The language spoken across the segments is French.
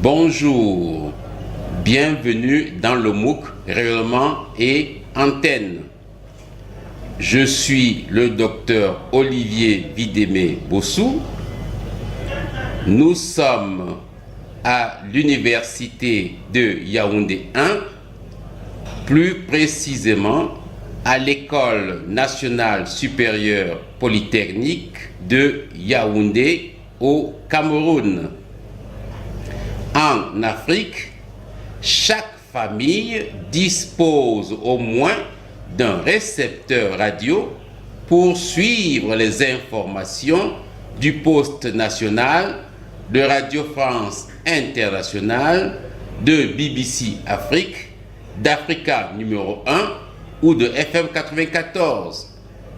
Bonjour, bienvenue dans le MOOC Rayonnement et Antenne. Je suis le docteur Olivier Vidémé-Bossou. Nous sommes à l'université de Yaoundé 1, plus précisément à l'École nationale supérieure polytechnique de Yaoundé au Cameroun. En Afrique, chaque famille dispose au moins d'un récepteur radio pour suivre les informations du poste national de Radio France Internationale, de BBC Afrique, d'Africa numéro 1 ou de FM 94.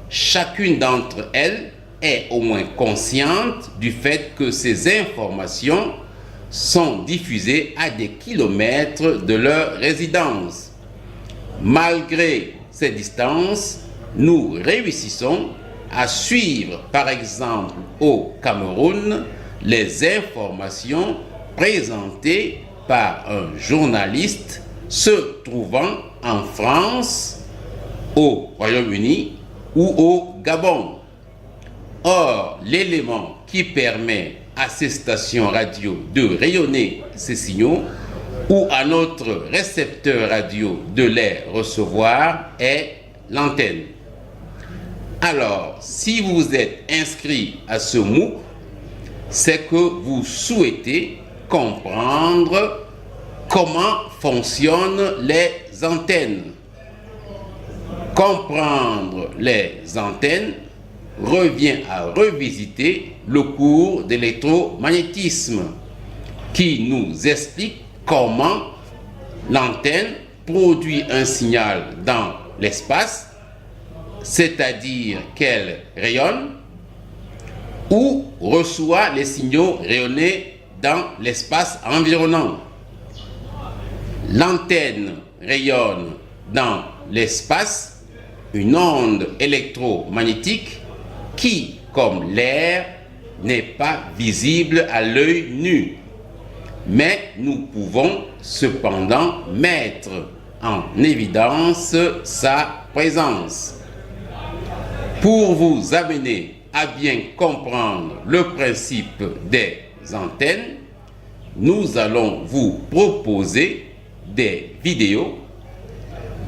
Chacune d'entre elles est au moins consciente du fait que ces informations sont diffusées à des kilomètres de leur résidence. Malgré ces distances, nous réussissons à suivre, par exemple au Cameroun, les informations présentées par un journaliste se trouvant en France, au Royaume-Uni ou au Gabon. Or, l'élément qui permet à ces stations radio de rayonner ces signaux ou à notre récepteur radio de les recevoir est l'antenne. Alors, si vous êtes inscrit à ce MOOC, c'est que vous souhaitez comprendre comment fonctionnent les antennes. Comprendre les antennes revient à revisiter le cours d'électromagnétisme qui nous explique comment l'antenne produit un signal dans l'espace, c'est-à-dire qu'elle rayonne ou reçoit les signaux rayonnés dans l'espace environnant. L'antenne rayonne dans l'espace une onde électromagnétique qui, comme l'air, n'est pas visible à l'œil nu. Mais nous pouvons cependant mettre en évidence sa présence. Pour vous amener à bien comprendre le principe des antennes, nous allons vous proposer des vidéos,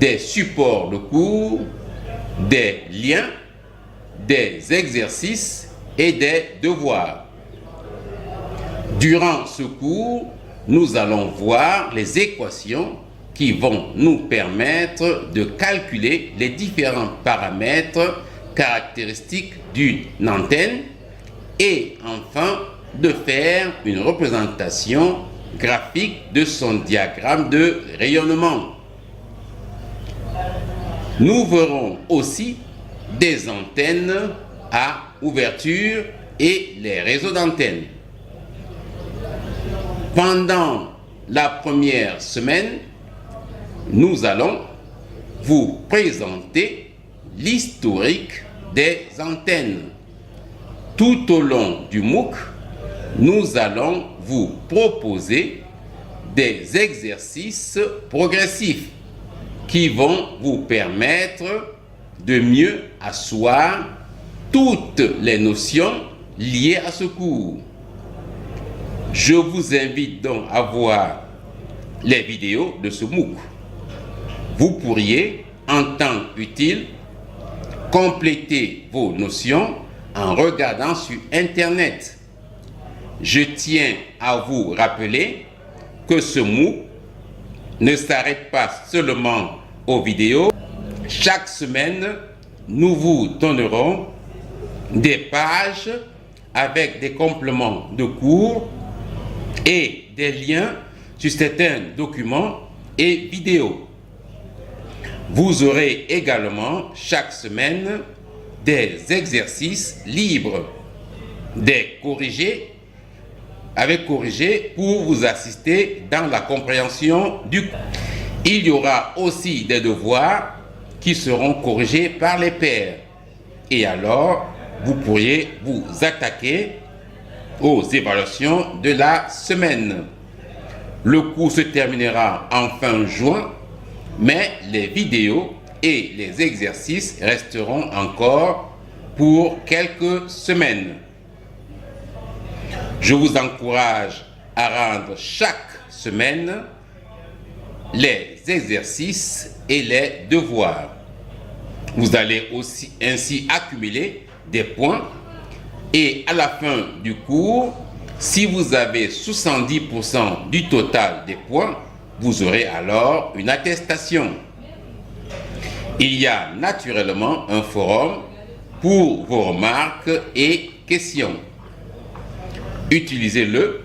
des supports de cours, des liens, des exercices et des devoirs. Durant ce cours, nous allons voir les équations qui vont nous permettre de calculer les différents paramètres caractéristiques d'une antenne et enfin de faire une représentation graphique de son diagramme de rayonnement. Nous verrons aussi des antennes à ouverture et les réseaux d'antennes. Pendant la première semaine, nous allons vous présenter l'historique des antennes. Tout au long du MOOC, nous allons vous proposer des exercices progressifs qui vont vous permettre de mieux asseoir toutes les notions liées à ce cours. Je vous invite donc à voir les vidéos de ce MOOC. Vous pourriez, en temps utile, compléter vos notions en regardant sur Internet. Je tiens à vous rappeler que ce MOOC ne s'arrête pas seulement aux vidéos. Chaque semaine, nous vous donnerons des pages avec des compléments de cours et des liens sur certains documents et vidéos. Vous aurez également chaque semaine des exercices libres, des corrigés, avec corrigés pour vous assister dans la compréhension du cours. Il y aura aussi des devoirs qui seront corrigés par les pairs. Et alors, vous pourriez vous attaquer aux évaluations de la semaine. Le cours se terminera en fin juin, mais les vidéos et les exercices resteront encore pour quelques semaines. Je vous encourage à rendre chaque semaine les exercices et les devoirs. Vous allez aussi ainsi accumuler des points et à la fin du cours, si vous avez 70% du total des points, vous aurez alors une attestation. Il y a naturellement un forum pour vos remarques et questions. Utilisez-le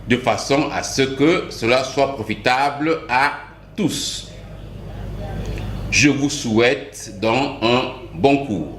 de façon à ce que cela soit profitable à tous. Je vous souhaite donc un bon cours.